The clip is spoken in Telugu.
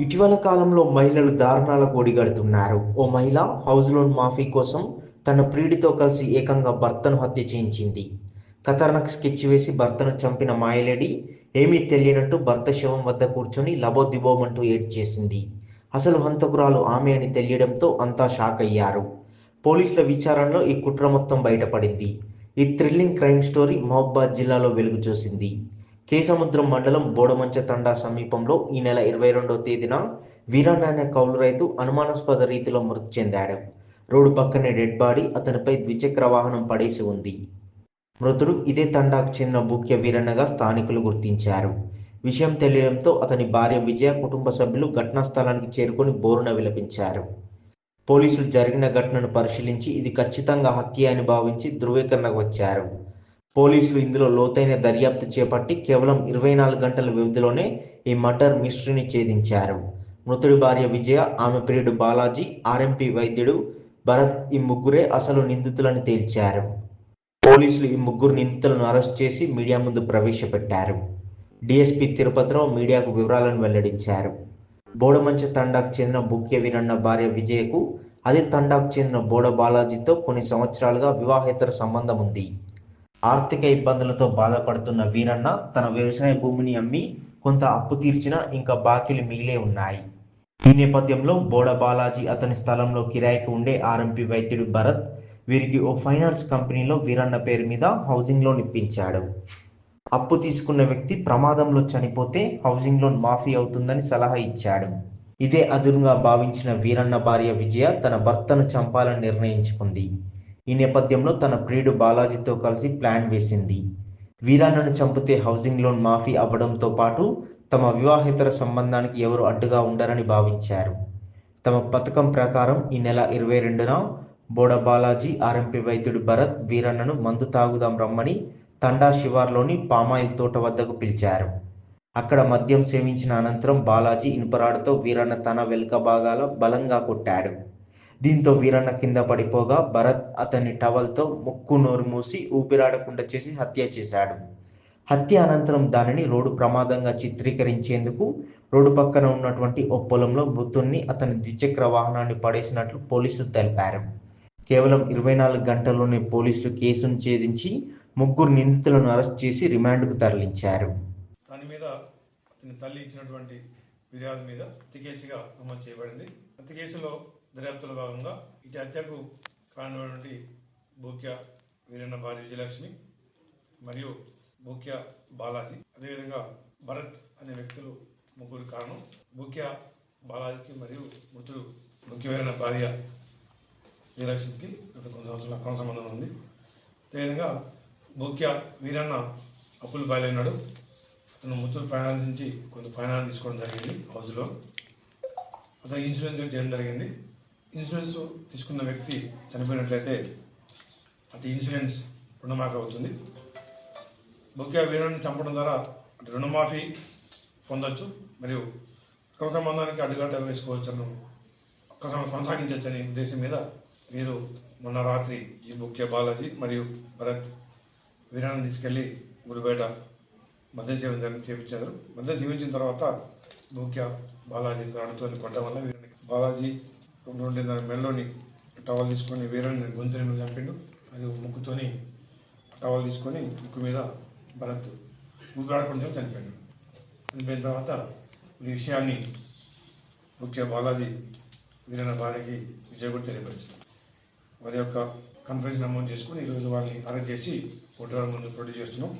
ఇటీవల కాలంలో మహిళలు దారుణాలకు ఒడిగడుతున్నారు. ఓ మహిళ హౌస్ లోన్ మాఫీ కోసం తన ప్రియుడితో కలిసి ఏకంగా భర్తను హత్య చేయించింది. ఖతర్నాక్ స్కెచ్ వేసి భర్తను చంపిన మాయలేడి ఏమీ తెలియనట్టు భర్త శవం వద్ద కూర్చొని లబోదిబోమంటూ ఏడ్చేసింది. అసలు హంతకురాలు ఆమె అని తెలియడంతో అంతా షాక్ అయ్యారు. పోలీసుల విచారణలో ఈ కుట్ర మొత్తం బయటపడింది. ఈ థ్రిల్లింగ్ క్రైమ్ స్టోరీ మహబూబాబాద్ జిల్లాలో వెలుగు చూసింది. కేసముద్రం మండలం బోడమంచ తండా సమీపంలో ఈ నెల 22వ తేదీన వీరన్న అనే కౌలు రైతు అనుమానాస్పద రీతిలో మృతి చెందాడు. రోడ్డు పక్కనే డెడ్ బాడీ, అతనిపై ద్విచక్ర వాహనం పడేసి ఉంది. మృతుడు ఇదే తండాకు చెందిన బూక్య వీరన్నగా స్థానికులు గుర్తించారు. విషయం తెలియడంతో అతని భార్య విజయ, కుటుంబ సభ్యులు ఘటనా స్థలానికి చేరుకుని బోరున విలపించారు. పోలీసులు జరిగిన ఘటనను పరిశీలించి ఇది ఖచ్చితంగా హత్య అని భావించి ధృవీకరణకు వచ్చారు. పోలీసులు ఇందులో లోతైన దర్యాప్తు చేపట్టి కేవలం 24 గంటల వ్యవధిలోనే ఈ మర్డర్ మిస్టరీని ఛేదించారు. మృతుడి భార్య విజయ, ఆమె ప్రియుడు బాలాజీ, ఆర్ఎంపీ వైద్యుడు భరత్ ఈ ముగ్గురే అసలు నిందితులని తేల్చారు. పోలీసులు ఈ ముగ్గురు నిందితులను అరెస్ట్ చేసి మీడియా ముందు ప్రవేశపెట్టారు. డీఎస్పీ తిరుపతిరావు మీడియాకు వివరాలను వెల్లడించారు. బోడమంచ తండాకు చెందిన బూక్య వీరన్న భార్య విజయకు అదే తండాకు చెందిన బోడ బాలాజీతో కొన్ని సంవత్సరాలుగా వివాహేతర సంబంధం ఉంది. ఆర్థిక ఇబ్బందులతో బాధపడుతున్న వీరన్న తన వ్యవసాయ భూమిని అమ్మి కొంత అప్పు తీర్చినా ఇంకా బాకీలు మిగిలే ఉన్నాయి. ఈ నేపథ్యంలో బోడ బాలాజీ అతని స్థలంలో కిరాయికి ఉండే ఆర్ఎంపీ వైద్యుడు భరత్ వీరికి ఓ ఫైనాన్స్ కంపెనీలో వీరన్న పేరు మీద హౌసింగ్ లోన్ ఇప్పించాడు. అప్పు తీసుకున్న వ్యక్తి ప్రమాదంలో చనిపోతే హౌసింగ్ లోన్ మాఫీ అవుతుందని సలహా ఇచ్చాడు. ఇదే అదునుగా భావించిన వీరన్న భార్య విజయ తన భర్తను చంపాలని నిర్ణయించుకుంది. ఈ నేపథ్యంలో తన ప్రియుడు బాలాజీతో కలిసి ప్లాన్ వేసింది. వీరన్నను చంపితే హౌసింగ్ లోన్ మాఫీ అవ్వడంతో పాటు తమ వివాహేతర సంబంధానికి ఎవరు అడ్డుగా ఉండరని భావించారు. తమ పథకం ప్రకారం ఈ నెల 22న బోడ బాలాజీ, ఆర్ఎంపీ వైద్యుడు భరత్ వీరన్నను మందు తాగుదాం రమ్మని తండా శివార్లోని పామాయిల్ తోట వద్దకు పిలిచారు. అక్కడ మద్యం సేవించిన అనంతరం బాలాజీ ఇనుపరాడుతో వీరన్న తన వెనుక భాగాల బలంగా కొట్టాడు. దీంతో వీరన్న కింద పడిపోగా భరత్ అతన్ని టవల్తో ముక్కు నోరు మూసి ఊపిరాడకుండా చేసి హత్య చేశాడు. హత్య అనంతరం దానిని రోడ్డు ప్రమాదంగా చిత్రీకరించేందుకు రోడ్డు పక్కన ఉన్నటువంటి ఓ పొలంలో మృతుణ్ణి అతని ద్విచక్ర వాహనాన్ని పడేసినట్లు పోలీసులు తెలిపారు. కేవలం 24 గంటల్లోనే పోలీసులు కేసును ఛేదించి ముగ్గురు నిందితులను అరెస్ట్ చేసి రిమాండ్కు తరలించారు. దాని మీద అతని తల్లి ఇచ్చినటువంటి ఫిర్యాదు మీద హత్య కేసుగా నమోదు చేయబడింది. హత్య కేసులో దర్యాప్తులో భాగంగా ఇటు హత్యకు కారణమైనటువంటి బూక్య వీరన్న భార్య విజయలక్ష్మి మరియు బూక్య బాలాజీ, అదేవిధంగా భరత్ అనే వ్యక్తులు ముగ్గురు కారణం. బూక్య బాలాజీకి మరియు మృతుడు బూక్య వీరన్న భార్య విజయలక్ష్మికి గత కొన్ని సంవత్సరాల అక్రమ సంబంధం ఉంది. అదేవిధంగా బూక్య వీరన్న అప్పులు బయలున్నాడు. అతను ముత్తూరు ఫైనాన్స్ నుంచి కొంత ఫైనాన్స్ తీసుకోవడం జరిగింది హౌస్లో. అతను ఇన్సూరెన్స్ చేయడం జరిగింది. ఇన్సూరెన్స్ తీసుకున్న వ్యక్తి చనిపోయినట్లయితే అటు ఇన్సూరెన్స్ రుణమాఫీ అవుతుంది. బూక్య వీరన్ని చంపడం ద్వారా అటు రుణమాఫీ పొందొచ్చు మరియు అక్రమ సంబంధానికి అడ్డుగట్ట వేసుకోవచ్చను, కొనసాగించవచ్చని ఉద్దేశం మీద వీరు మొన్న రాత్రి ఈ బూక్య బాలాజీ మరియు భరత్ వీరాన్ని తీసుకెళ్లి ఊరు బయట మద్యం సేవన చేయించారు. మద్యం సేవించిన తర్వాత బూక్య బాలాజీ రాడుతో కొట్టడం వల్ల వీరిని బాలాజీ 2 మెడలోని టవల్ తీసుకొని వీరన్ని గొంతుని చంపిండు. మరియు ముక్కుతోని టవల్ తీసుకొని ముక్కు మీద భరత్ ఊపిరాడకుండా చనిపోయాడు. చనిపోయిన తర్వాత ఈ విషయాన్ని బూక్య బాలాజీ వీరన్న భార్యకి విజయ్ కూడా తెలియపరిచారు. వారి యొక్క కన్ఫరెన్స్ నమోదు చేసుకుని ఈరోజు వాళ్ళని అరెస్ట్ చేసి కోర్టు ముందు ప్రొడ్యూస్ చేస్తున్నాం.